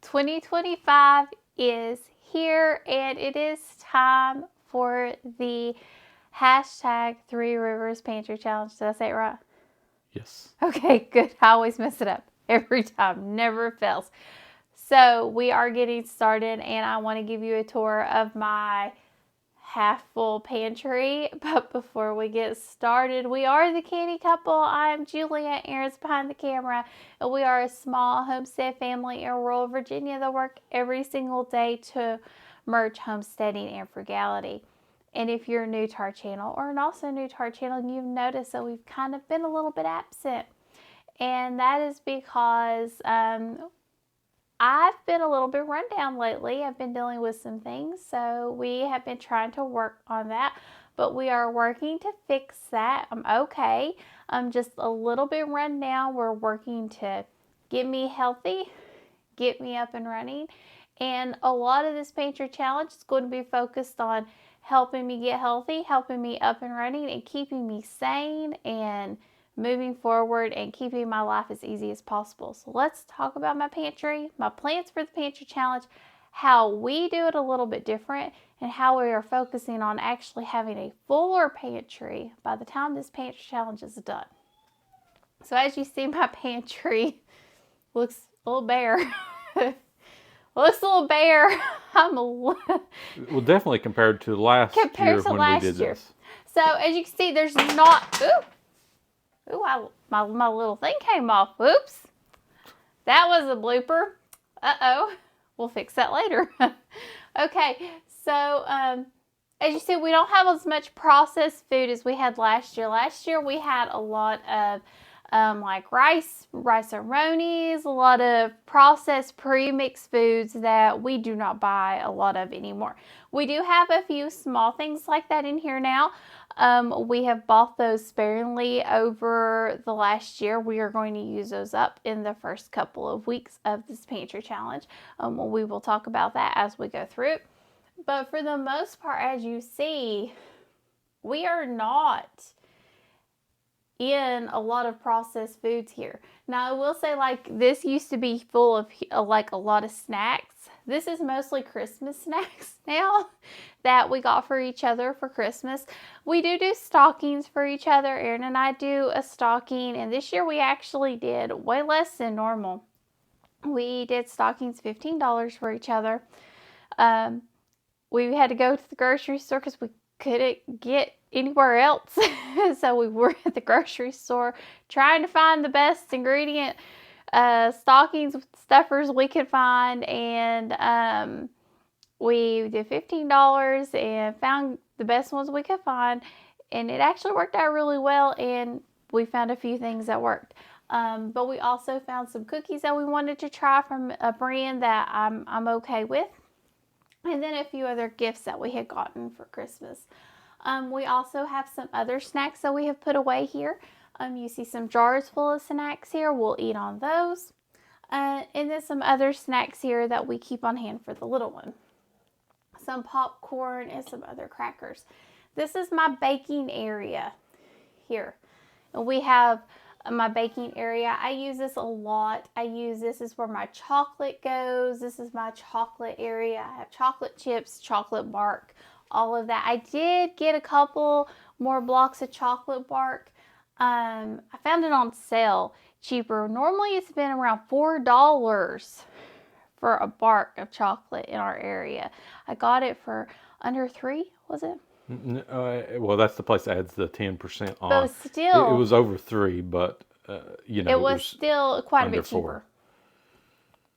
2025 is here, and it is time for the hashtag 3 Rivers Pantry Challenge. Did I say it right? Yes. Okay, good. I always mess it up every time. Never fails. So we are getting started, and I want to give you a tour of my half full pantry. But before we get started, we are the Canny Couple. I'm Julia, Aaron's behind the camera, and we are a small homestead family in rural Virginia that work every single day to merge homesteading and frugality. And if you're new to our channel, or also new to our channel, you've noticed that we've kind of been a little bit absent. And that is because I've been a little bit run down lately. I've been dealing with some things, so we have been trying to work on that, but we are working to fix that. I'm okay. I'm just a little bit run down. We're working to get me healthy, get me up and running, and a lot of this pantry challenge is going to be focused on helping me get healthy, helping me up and running, and keeping me sane and moving forward and keeping my life as easy as possible. So let's talk about my pantry, my plans for the pantry challenge, how we do it a little bit different, and how we are focusing on actually having a fuller pantry by the time this pantry challenge is done. So as you see, my pantry looks a little bare. Looks a little bare. Well, definitely compared to last year when we did this. So as you can see, there's not. My little thing came off. Oops. That was a blooper. Uh-oh. We'll fix that later. Okay. So as you see, we don't have as much processed food as we had last year. Last year we had a lot of like rice-a-ronies, a lot of processed pre-mixed foods that we do not buy a lot of anymore. We do have a few small things like that in here now. We have bought those sparingly over the last year. We are going to use those up in the first couple of weeks of this pantry challenge. We will talk about that as we go through it. But for the most part, as you see, we are not in a lot of processed foods here. Now I will say, like, this used to be full of like a lot of snacks. This is mostly Christmas snacks now that we got for each other for Christmas. We do stockings for each other. Aaron and I do a stocking, and this year we actually did way less than normal. We did stockings $15 for each other. We had to go to the grocery store because we couldn't get anywhere else. So we were at the grocery store trying to find the best ingredient stockings stuffers we could find, and we did $15 and found the best ones we could find, and it actually worked out really well, and we found a few things that worked. But we also found some cookies that we wanted to try from a brand that I'm okay with, and then a few other gifts that we had gotten for Christmas. We also have some other snacks that we have put away here. You see some jars full of snacks here. We'll eat on those. And then some other snacks here that we keep on hand for the little one. Some popcorn and some other crackers. This is my baking area here. And we have my baking area. I use this a lot. This is where my chocolate goes. This is my chocolate area. I have chocolate chips, chocolate bark, all of that. I did get a couple more blocks of chocolate bark. I found it on sale cheaper. Normally it's been around $4 for a bark of chocolate in our area. I got it for under $3, was it? Well, that's the place that adds the 10% on. But still, it was over $3, but it was still quite a bit cheaper.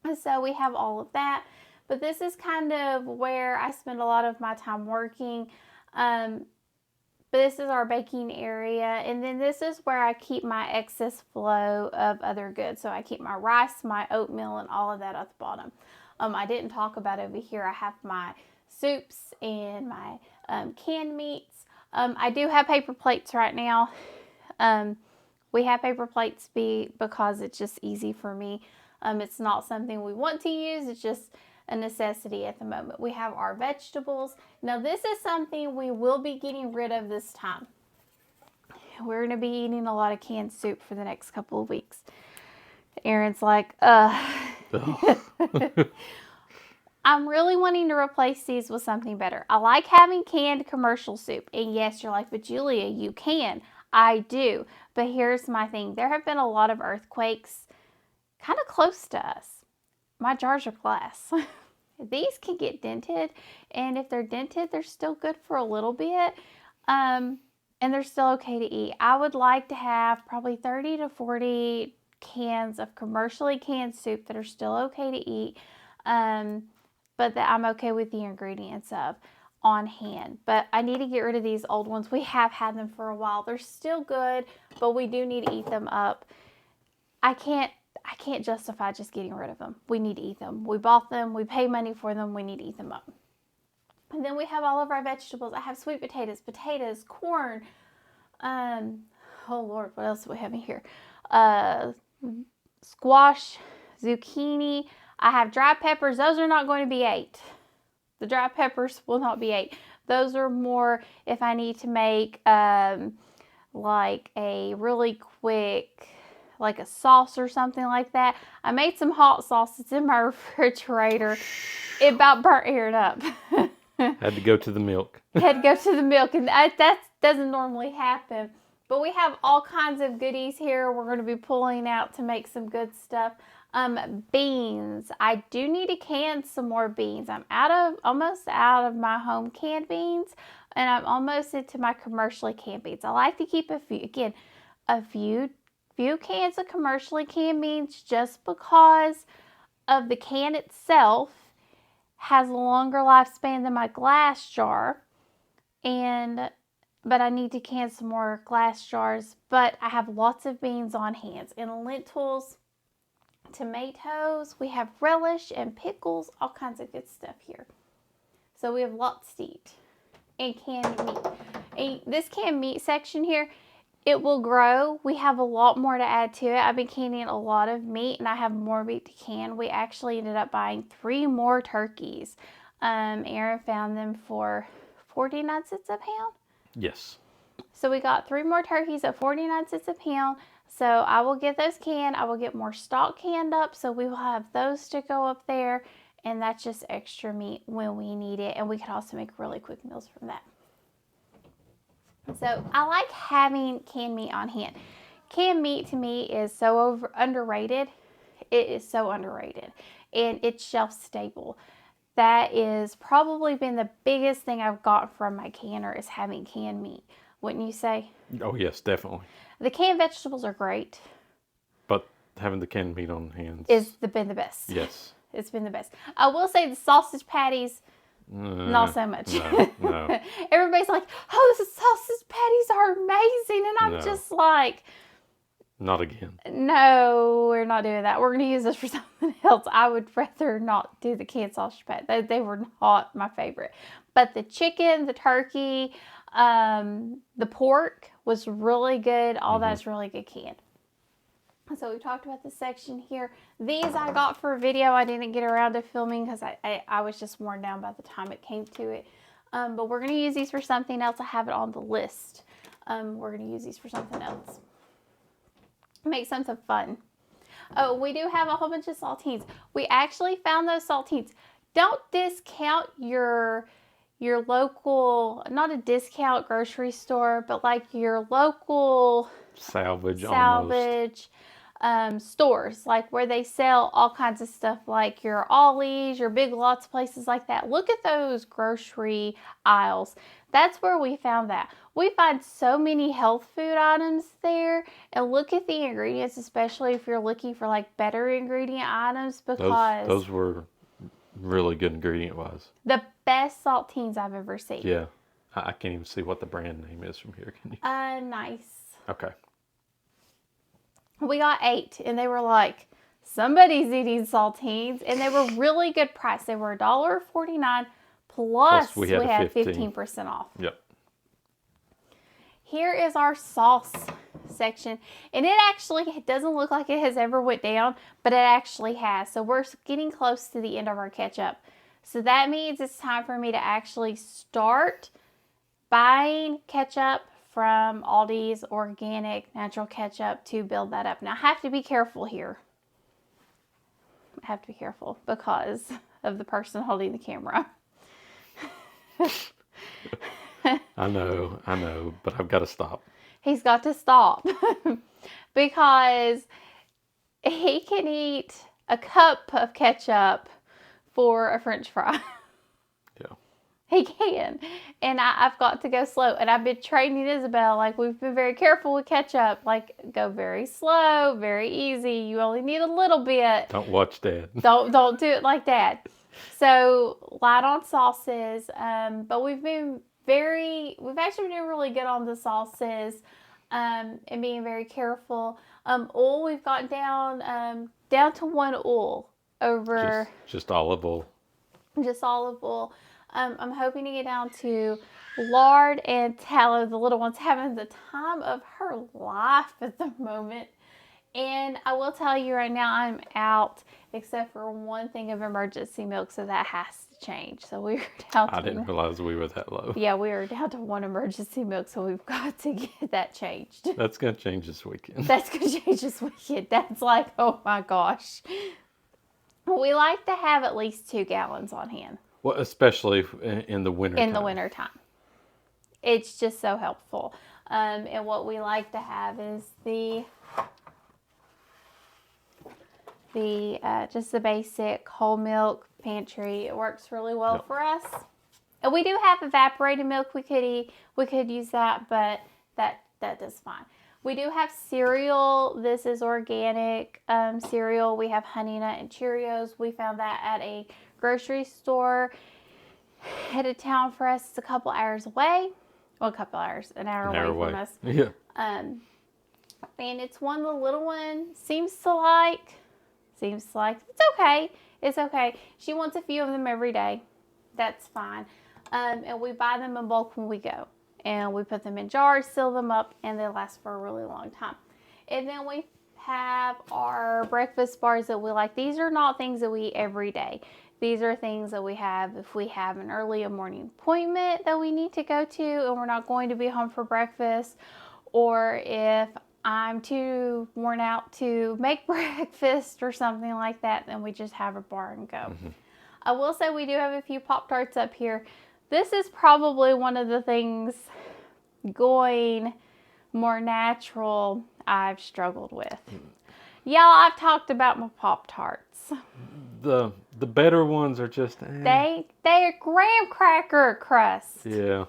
$4. And so we have all of that. But this is kind of where I spend a lot of my time working. But this is our baking area, and then this is where I keep my excess flow of other goods. So I keep my rice, my oatmeal, and all of that at the bottom. I didn't talk about over here. I have my soups and my canned meats. I do have paper plates right now. We have paper plates because it's just easy for me. It's not something we want to use. It's just a necessity at the moment. We have our vegetables. Now this is something we will be getting rid of this time. We're going to be eating a lot of canned soup for the next couple of weeks. Aaron's like, I'm really wanting to replace these with something better. I like having canned commercial soup. And yes, you're like, but Julia, you can. I do. But here's my thing. There have been a lot of earthquakes kind of close to us. My jars are glass. These can get dented. And if they're dented, they're still good for a little bit. And they're still okay to eat. I would like to have probably 30 to 40 cans of commercially canned soup that are still okay to eat. But that I'm okay with the ingredients of on hand. But I need to get rid of these old ones. We have had them for a while. They're still good, but we do need to eat them up. I can't justify just getting rid of them. We need to eat them. We bought them. We pay money for them. We need to eat them up. And then we have all of our vegetables. I have sweet potatoes, corn. Oh Lord, what else do we have in here? Squash, zucchini. I have dry peppers. Those are not going to be ate. The dry peppers will not be ate. Those are more if I need to make like a really quick, like a sauce or something like that. I made some hot sauce. It's in my refrigerator. It about burnt it up. Had to go to the milk. Had to go to the milk, and that doesn't normally happen. But we have all kinds of goodies here. We're going to be pulling out to make some good stuff. Beans. I do need to can some more beans. I'm almost out of my home canned beans, and I'm almost into my commercially canned beans. I like to keep a few cans of commercially canned beans just because of the can itself has a longer lifespan than my glass jar, but I need to can some more glass jars. But I have lots of beans on hand, and lentils, tomatoes, we have relish and pickles, all kinds of good stuff here. So we have lots to eat. And canned meat. And this canned meat section here, it will grow. We have a lot more to add to it. I've been canning a lot of meat, and I have more meat to can. We actually ended up buying 3 more turkeys. Aaron found them for 49 cents a pound. Yes. So we got 3 more turkeys at 49 cents a pound. So I will get those canned. I will get more stock canned up. So we will have those to go up there. And that's just extra meat when we need it. And we can also make really quick meals from that. So I like having canned meat on hand. Canned meat to me is so underrated. It is so underrated. And it's shelf stable. That is probably been the biggest thing I've got from my canner is having canned meat. Wouldn't you say? Oh, yes, definitely. The canned vegetables are great. But having the canned meat on hand is been the best. Yes. It's been the best. I will say the sausage patties, not so much. No. Everybody's like, oh, the sausage patties are amazing. And I'm just like, not again. No, we're not doing that. We're going to use this for something else. I would rather not do the canned sausage patties. They were not my favorite. But the chicken, the turkey, the pork was really good. All that's really good canned. So we talked about this section here. These I got for a video. I didn't get around to filming because I was just worn down by the time it came to it. But we're going to use these for something else. I have it on the list. We're going to use these for something else. Make something fun. Oh, we do have a whole bunch of saltines. We actually found those saltines. Don't discount your local, not a discount grocery store, but like your local salvage stores, like where they sell all kinds of stuff, like your Ollie's, your Big Lots, places like that. Look at those grocery aisles. That's where we found that. We find so many health food items there, and look at the ingredients, especially if you're looking for like better ingredient items, because those were really good ingredient wise. The best saltines I've ever seen. Yeah. I can't even see what the brand name is from here. Can you? Nice. Okay. We got 8, and they were like, somebody's eating saltines, and they were really good price. They were $1.49 plus we had 15% off. Yep. Here is our sauce section, and it doesn't look like it has ever went down, but it actually has. So we're getting close to the end of our ketchup. So that means it's time for me to actually start buying ketchup from Aldi's organic natural ketchup to build that up. Now I have to be careful here. have to be careful because of the person holding the camera. I know, but I've got to stop. He's got to stop because he can eat a cup of ketchup for a French fry. Yeah. He can. And I've got to go slow. And I've been training Isabel, like, we've been very careful with ketchup. Like, go very slow, very easy. You only need a little bit. Don't watch Dad. Don't do it like that. So, light on sauces. But we've actually been doing really good on the sauces. And being very careful. Oil, we've got down to one oil over. Just olive oil. Just olive oil. I'm hoping to get down to lard and tallow. The little one's having the time of her life at the moment. And I will tell you right now, I'm out except for one thing of emergency milk, so that has to change. So we're down to I didn't realize we were that low. Yeah, we are down to one emergency milk, so we've got to get that changed. That's going to change this weekend. That's going to change this weekend. That's like, oh my gosh. We like to have at least 2 gallons on hand. Well, especially in the winter. In the winter time. It's just so helpful. And what we like to have is just the basic whole milk Pantry. It works really well for us. And we do have evaporated milk we could use that, but that does fine. We do have cereal. This is organic cereal. We have Honey Nut and Cheerios. We found that at a grocery store. Headed town for us. It's a couple hours away. Well, a couple hours. An hour away from us. Yeah. And it's one the little one seems to like. It's okay. It's okay. She wants a few of them every day. That's fine. And we buy them in bulk when we go. And we put them in jars, seal them up, and they last for a really long time. And then we have our breakfast bars that we like. These are not things that we eat every day. These are things that we have if we have an early morning appointment that we need to go to and we're not going to be home for breakfast, or if I'm too worn out to make breakfast or something like that, then we just have a bar and go. Mm-hmm. I will say we do have a few Pop-Tarts up here. This is probably one of the things going more natural I've struggled with. Y'all, I've talked about my Pop-Tarts. The better ones are just... They are graham cracker crust. Yeah.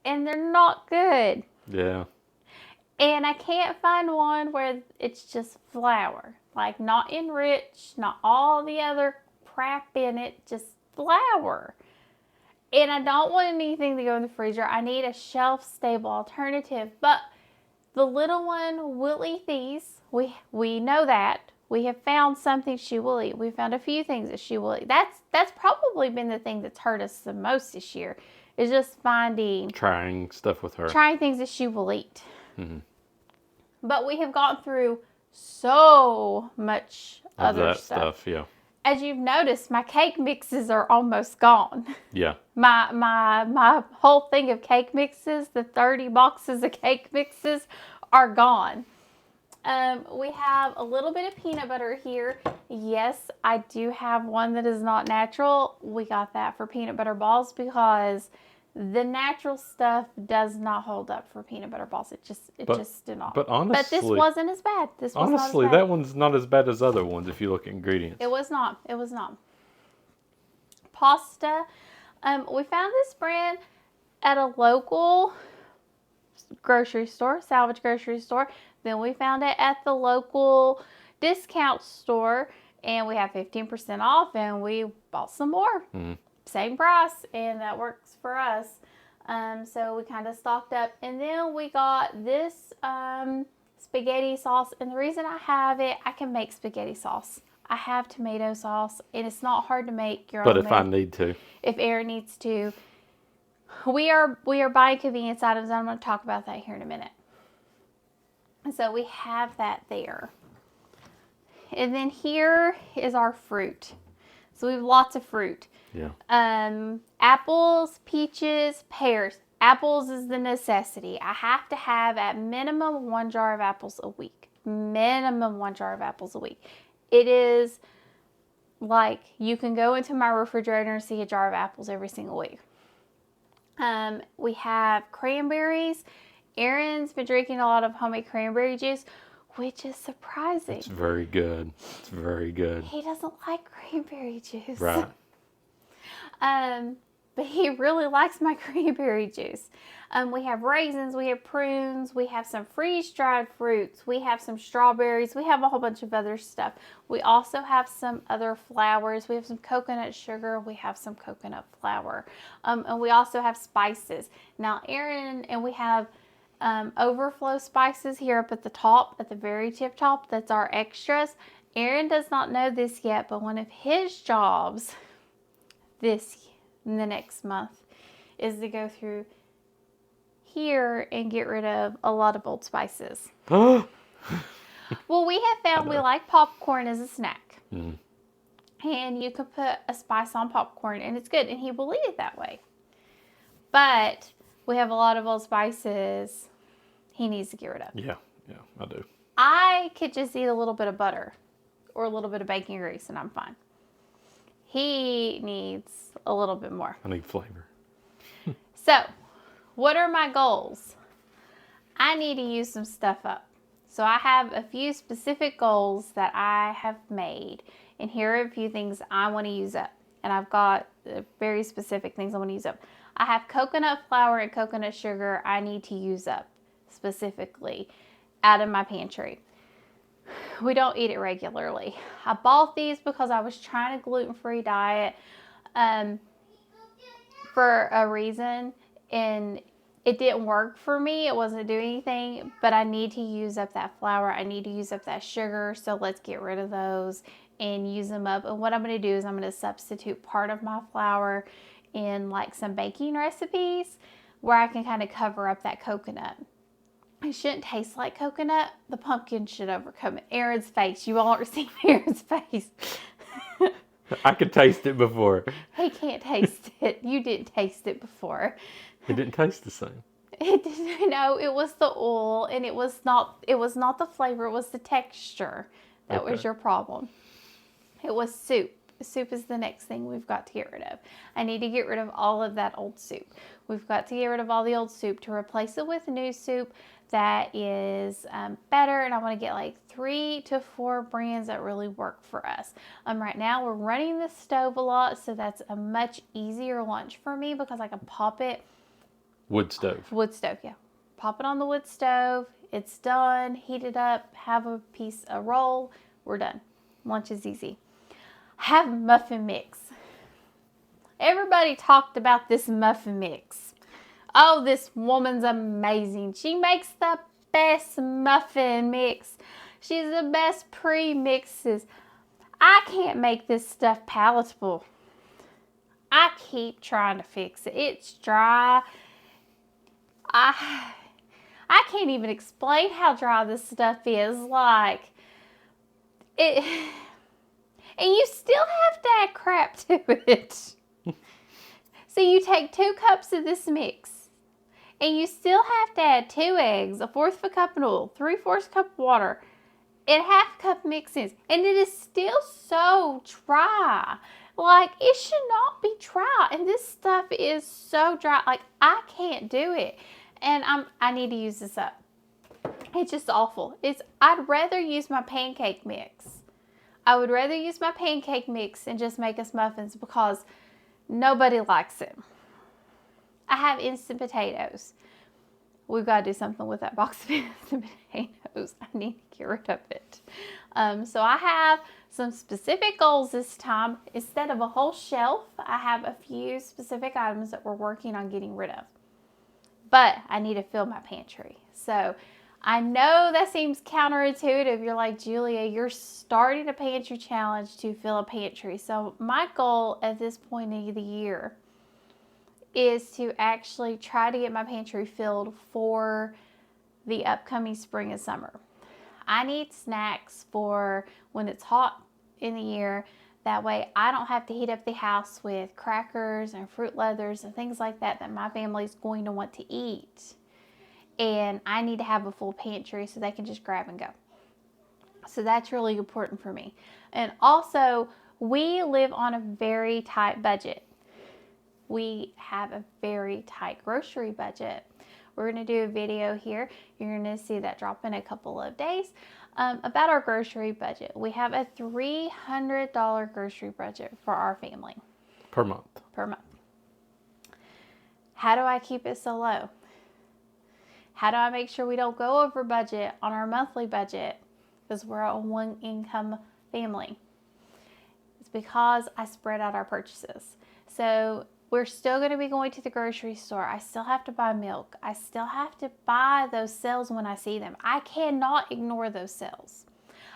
And they're not good. Yeah. And I can't find one where it's just flour. Like, not enriched, not all the other crap in it, just flour. And I don't want anything to go in the freezer. I need a shelf-stable alternative. But the little one will eat these. We know that. We have found something she will eat. We found a few things that she will eat. That's probably been the thing that's hurt us the most this year, is just trying stuff with her. Trying things that she will eat. Mm-hmm. But we have gone through so much other stuff. Yeah. As you've noticed, my cake mixes are almost gone. Yeah. My whole thing of cake mixes, the 30 boxes of cake mixes, are gone. We have a little bit of peanut butter here. Yes, I do have one that is not natural. We got that for peanut butter balls because the natural stuff does not hold up for peanut butter balls. It just did not. But honestly, this wasn't as bad. Honestly, that one's not as bad as other ones if you look at ingredients. It was not. Pasta. We found this brand at a local grocery store, salvage grocery store. Then we found it at the local discount store, and we have 15% off, and we bought some more. Mm-hmm. Same price, and that works for us. So we kind of stocked up, and then we got this spaghetti sauce. And the reason I have it, I can make spaghetti sauce. I have tomato sauce, and it's not hard to make your own. But if I need to, if Aaron needs to, we are buying convenience items. I'm going to talk about that here in a minute. So we have that there. And then here is our fruit. So we have lots of fruit. Yeah. Apples, peaches, pears. Apples is the necessity. I have to have at minimum 1 jar of apples a week. Minimum 1 jar of apples a week. It is Like, you can go into my refrigerator and see a jar of apples every single week. We have cranberries. Aaron's been drinking a lot of homemade cranberry juice, which is surprising. It's very good. It's very good. He doesn't like cranberry juice. Right. But he really likes my cranberry juice. We have raisins, we have prunes, we have some freeze-dried fruits, we have some strawberries, we have a whole bunch of other stuff. We also have some other flours. We have some coconut sugar, we have some coconut flour, and we also have spices. Now, Aaron, and we have overflow spices here up at the top, at the very tip top. That's our extras. Aaron does not know this yet, but one of his jobs in the next month is to go through here and get rid of a lot of old spices. Well, we have found we like popcorn as a snack. And you can put a spice on popcorn and it's good, and he will eat it that way. But we have a lot of old spices he needs to get rid of. Yeah, I do. I could just eat a little bit of butter or a little bit of bacon grease and I'm fine. He needs a little bit more. I need flavor. So, what are my goals? I need to use some stuff up. So I have a few specific goals that I have made. And here are a few things I want to use up. And I've got very specific things I want to use up. I have coconut flour and coconut sugar I need to use up specifically out of my pantry. We don't eat it regularly. I bought these because I was trying a gluten-free diet for a reason, and it didn't work for me. It wasn't doing anything, but I need to use up that flour. I need to use up that sugar, so let's get rid of those and use them up. And what I'm going to do is I'm going to substitute part of my flour in like some baking recipes where I can kind of cover up that coconut. It shouldn't taste like coconut. The pumpkin should overcome it. Aaron's face. You all aren't seeing Aaron's face. I could taste it before. He can't taste it. You didn't taste it before. It didn't taste the same. It didn't. No, it was the oil, and it was not the flavor. It was the texture that was your problem. It was soup. Soup is the next thing we've got to get rid of. I need to get rid of all of that old soup. We've got to get rid of all the old soup to replace it with new soup that is better, and I want to get like 3 to 4 brands that really work for us. Right now we're running the stove a lot, so that's a much easier lunch for me because I can pop it. Wood stove, yeah. Pop it on the wood stove. It's done. Heat it up. Have a roll. We're done. Lunch is easy. Have muffin mix. Everybody talked about this muffin mix. Oh, this woman's amazing. She makes the best muffin mix. She's the best pre-mixes. I can't make this stuff palatable. I keep trying to fix it. It's dry. I can't even explain how dry this stuff is. Like, it... And you still have to add crap to it. So you take 2 cups of this mix. And you still have to add 2 eggs, 1/4 cup of oil, 3/4 cup of water, and 1/2 cup mixins. And it is still so dry. Like, it should not be dry. And this stuff is so dry. Like, I can't do it. And I need to use this up. It's just awful. I'd rather use my pancake mix. I would rather use my pancake mix and just make us muffins because nobody likes it. I have instant potatoes. We've got to do something with that box of instant potatoes. I need to get rid of it. So I have some specific goals this time. Instead of a whole shelf, I have a few specific items that we're working on getting rid of. But I need to fill my pantry. So I know that seems counterintuitive. You're like, Julia, you're starting a pantry challenge to fill a pantry. So my goal at this point of the year is to actually try to get my pantry filled for the upcoming spring and summer. I need snacks for when it's hot in the year. That way I don't have to heat up the house with crackers and fruit leathers and things like that my family's going to want to eat. And I need to have a full pantry so they can just grab and go. So that's really important for me. And also, We live on a very tight budget. We have a very tight grocery budget. We're going to do a video here. You're going to see that drop in a couple of days about our grocery budget. We have a $300 grocery budget for our family. Per month. Per month. How do I keep it so low? How do I make sure we don't go over budget on our monthly budget? Because we're a one income family. It's because I spread out our purchases. So we're still going to be going to the grocery store. I still have to buy milk. I still have to buy those sales when I see them. I cannot ignore those sales.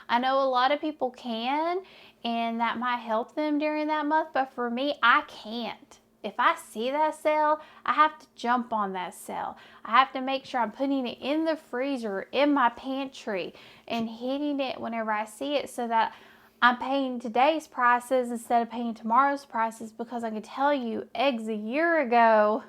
I know a lot of people can, and that might help them during that month, but for me, I can't. If I see that sale, I have to jump on that sale. I have to make sure I'm putting it in the freezer, in my pantry, and hitting it whenever I see it so that I'm paying today's prices instead of paying tomorrow's prices, because I can tell you eggs a year ago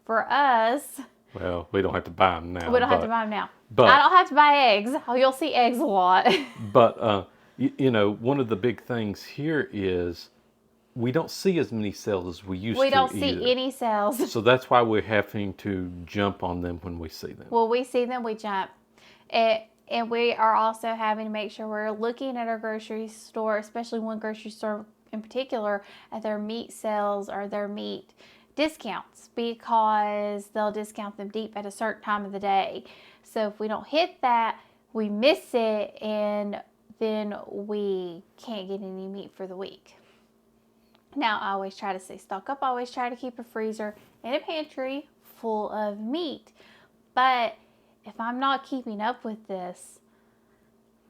for us. Well, we don't have to buy them now. We don't have to buy them now. But I don't have to buy eggs. Oh, you'll see eggs a lot. But, you know, one of the big things here is we don't see as many sales as we used to. We don't see any sales. So that's why we're having to jump on them when we see them. Well, we see them, we jump. And we are also having to make sure we're looking at our grocery store, especially one grocery store in particular, at their meat sales or their meat discounts, because they'll discount them deep at a certain time of the day. So if we don't hit that, we miss it, and then we can't get any meat for the week. Now, I always try to stay stocked up. I always try to keep a freezer and a pantry full of meat. But if I'm not keeping up with this,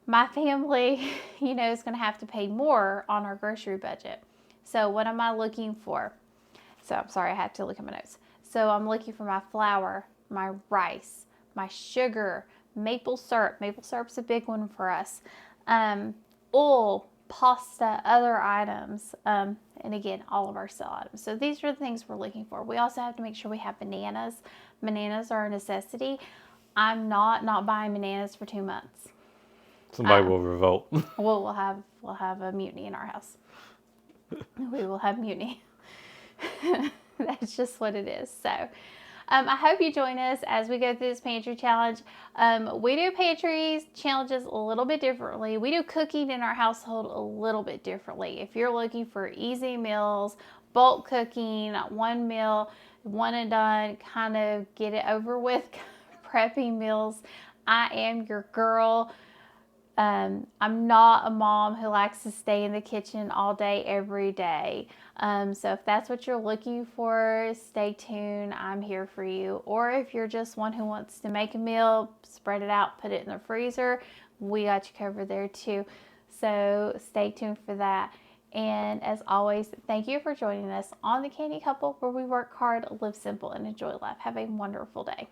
my family, you know, is going to have to pay more on our grocery budget. So what am I looking for? So I'm sorry, I had to look at my notes. So I'm looking for my flour, my rice, my sugar, maple syrup. Maple syrup's a big one for us. Oil, pasta, other items, and again, all of our sale items. So these are the things we're looking for. We also have to make sure we have bananas. Bananas are a necessity. I'm not buying bananas for 2 months. Somebody will revolt. We'll have a mutiny in our house. We will have mutiny. That's just what it is. So I hope you join us as we go through this pantry challenge. We do pantry challenges a little bit differently. We do cooking in our household a little bit differently. If you're looking for easy meals, bulk cooking, one meal, one and done, kind of get it over with, prepping meals, I am your girl. I'm not a mom who likes to stay in the kitchen all day, every day. So if that's what you're looking for, stay tuned. I'm here for you. Or if you're just one who wants to make a meal, spread it out, put it in the freezer, we got you covered there too. So stay tuned for that. And as always, thank you for joining us on the Canny Couple, where we work hard, live simple, and enjoy life. Have a wonderful day.